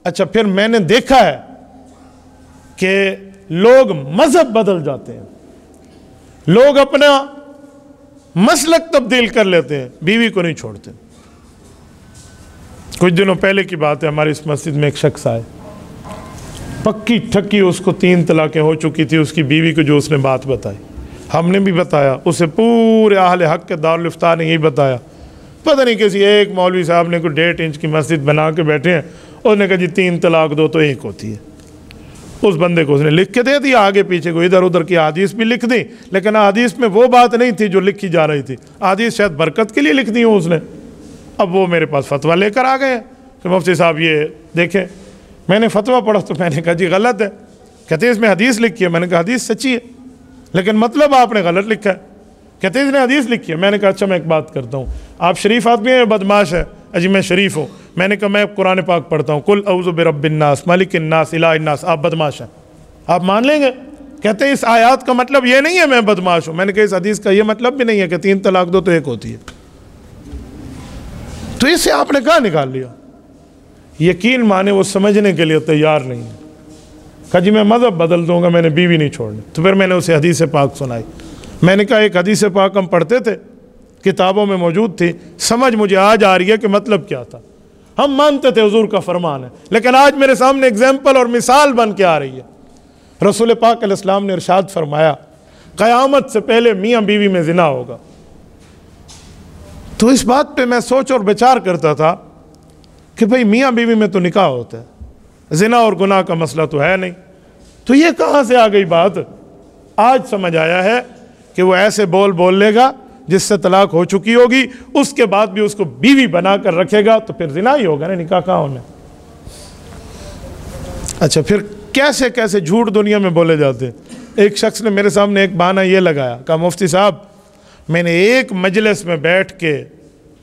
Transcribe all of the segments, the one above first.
اچھا پھر میں نے دیکھا ہے کہ لوگ مذہب بدل جاتے ہیں، لوگ اپنا مسلک تبدیل کر لیتے ہیں، بیوی کو نہیں چھوڑتے۔ کچھ دنوں پہلے کی بات ہے، ہماری اس مسجد میں ایک شخص آئے، پکی ٹھکی اس کو 3 طلاقیں ہو چکی تھی، اس کی بیوی کو جو اس نے بات بتائی، ہم نے بھی بتایا، اسے پورے اہل حق کے دارالفتاء نے یہی بتایا۔ پتہ نہیں کسی ایک مولوی صاحب نے کوئی 1.5 انچ کی مسجد بنا کے بیٹھے ہیں، اس نے کہا جی 3 طلاق دو تو 1 ہوتی ہے۔ اس بندے کو اس نے لکھ کے دے دیا، آگے پیچھے کو ادھر ادھر کی حدیث بھی لکھ دی، لیکن حدیث میں وہ بات نہیں تھی جو لکھی جا رہی تھی، حدیث شاید برکت کے لیے لکھ دی ہوں اس نے۔ اب وہ میرے پاس فتویٰ لے کر آ گئے کہ مفتی صاحب یہ دیکھیں، میں نے فتویٰ پڑھا تو میں نے کہا جی غلط ہے، کہتے ہیں اس میں حدیث لکھی ہے، میں نے کہا حدیث سچی ہے لیکن مطلب آپ نے غلط لکھا ہے، کہتے ہیں اس نے حدیث لکھی ہے۔ میں نے کہا اچھا میں ایک بات کرتا ہوں، آپ شریف آدمی ہیں یا بدماش ہے؟ اجی میں شریف ہوں۔ میں نے کہا میں قرآن پاک پڑھتا ہوں، قل اعوذ برب الناس ملک الناس الہ الناس، آپ بدماش ہیں، آپ مان لیں گے؟ کہتے ہیں اس آیات کا مطلب یہ نہیں ہے میں بدماش ہوں۔ میں نے کہا اس حدیث کا یہ مطلب بھی نہیں ہے کہ 3 طلاق دو تو 1 ہوتی ہے، تو اس سے آپ نے کہاں نکال لیا؟ یقین مانے وہ سمجھنے کے لیے تیار نہیں ہے، کہا جی میں مذہب بدل دوں گا، میں نے بیوی نہیں چھوڑنی۔ تو پھر میں نے اسے حدیث پاک سنائی، میں نے کہا ایک حدیث پاک ہم پڑھتے تھے، کتابوں میں موجود تھی، سمجھ مجھے آج آ رہی ہے کہ مطلب کیا تھا، ہم مانتے تھے حضور کا فرمان ہے، لیکن آج میرے سامنے اگزامپل اور مثال بن کے آ رہی ہے۔ رسول پاک علیہ السلام نے ارشاد فرمایا قیامت سے پہلے میاں بیوی میں زنا ہوگا۔ تو اس بات پہ میں سوچ اور بچار کرتا تھا کہ بھئی میاں بیوی میں تو نکاح ہوتا ہے، زنا اور گناہ کا مسئلہ تو ہے نہیں، تو یہ کہاں سے آ گئی بات؟ آج سمجھ آیا ہے کہ وہ ایسے بول لے گا جس سے طلاق ہو چکی ہوگی، اس کے بعد بھی اس کو بیوی بنا کر رکھے گا تو پھر زنا ہی ہوگا نا، نکاح کہاں ہونا۔ اچھا پھر کیسے کیسے جھوٹ دنیا میں بولے جاتے۔ ایک شخص نے میرے سامنے ایک بہانہ یہ لگایا، کہا مفتی صاحب میں نے ایک مجلس میں بیٹھ کے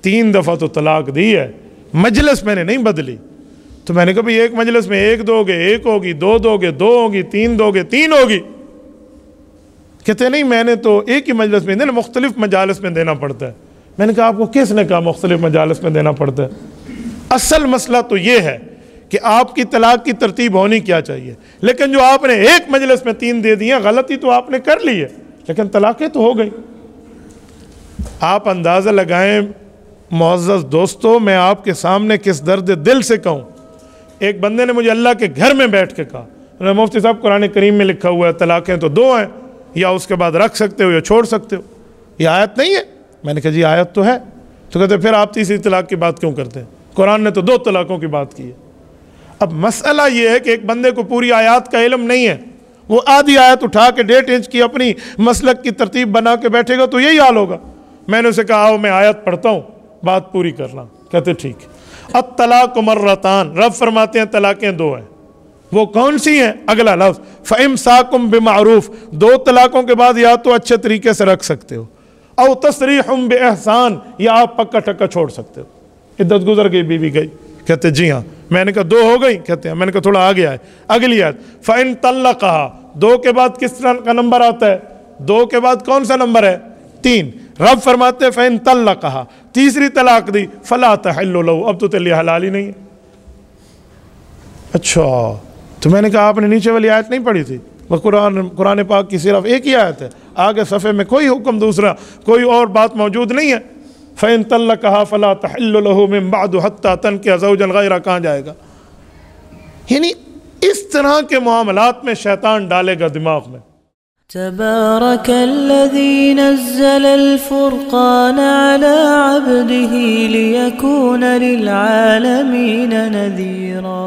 3 دفعہ تو طلاق دی ہے، مجلس میں نے نہیں بدلی۔ تو میں نے کہا بھئی ایک مجلس میں 1 دو گے 1 ہوگی، 2 دو گے 2 ہوگی، 3 دو گے 3 ہوگی۔ کہتے نہیں میں نے تو ایک ہی مجلس میں دینا، مختلف مجالس میں دینا پڑتا ہے۔ میں نے کہا آپ کو کس نے کہا مختلف مجالس میں دینا پڑتا ہے؟ اصل مسئلہ تو یہ ہے کہ آپ کی طلاق کی ترتیب ہونی کیا چاہیے، لیکن جو آپ نے ایک مجلس میں 3 دے دی ہیں، غلطی تو آپ نے کر لی ہے، لیکن طلاقیں تو ہو گئی۔ آپ اندازہ لگائیں معزز دوستو، میں آپ کے سامنے کس درد دل سے کہوں، ایک بندے نے مجھے اللہ کے گھر میں بیٹھ کے کہا مفتی صاحب قرآن کریم میں لکھا ہوا ہے طلاقیں تو 2 ہیں، یا اس کے بعد رکھ سکتے ہو یا چھوڑ سکتے ہو، یہ آیت نہیں ہے۔ میں نے کہا جی آیت تو ہے۔ تو کہتے پھر آپ تیسری طلاق کی بات کیوں کرتے ہیں؟ قرآن نے تو 2 طلاقوں کی بات کی ہے۔ اب مسئلہ یہ ہے کہ ایک بندے کو پوری آیات کا علم نہیں ہے، وہ آدھی آیت اٹھا کے 1.5 انچ کی اپنی مسلک کی ترتیب بنا کے بیٹھے گا تو یہی حال ہوگا۔ میں نے اسے کہا آؤ میں آیت پڑھتا ہوں، بات پوری کرنا۔ کہتے ٹھیک ہے۔ الطلاق مرتان، رب فرماتے ہیں طلاقیں 2 ہیں، وہ کون سی ہیں؟ اگلا لفظ فَإِمْسَاكُمْ بِمَعْرُوف، 2 طلاقوں کے بعد یا تو اچھے طریقے سے رکھ سکتے ہو، او تسریحٌ بِإِحْسَان، یا آپ پکا ٹکا چھوڑ سکتے ہو۔ عدت گزر گئی، بیوی گئی، کہتے جی ہاں۔ میں نے کہا 2 ہو گئی؟ کہتے ہیں۔ میں نے کہا تھوڑا آگے آئے، اگلی آیت فَإِن طَلَّقَهَا، 2 کے بعد کس طرح کا نمبر آتا ہے؟ 2 کے بعد کون سا نمبر ہے؟ 3۔ رب فرماتے ہیں فَإِن طَلَّقَهَا، تیسری طلاق دی، فَلَا تَحِلُّ لَهُ، اب تو تیرے لیے حلال ہی نہیں ہے۔ اچھا تو میں نے کہا آپ نے نیچے والی آیت نہیں پڑھی تھی؟ وہ قرآن پاک کی صرف ایک ہی آیت ہے، آگے صفحے میں کوئی حکم دوسرا، کوئی اور بات موجود نہیں ہے۔ فَإِن طَلَّقَهَا فَلَا تَحِلُّ لَهُ مِن بَعْدُ حَتَّى تَنكِحَ زَوْجًا غَيْرَهُ، کہاں جائے گا؟ یعنی اس طرح کے معاملات میں شیطان ڈالے گا دماغ میں۔ تبارك الذي نزل الفرقان على عبده ليكون للعالمين نذيرا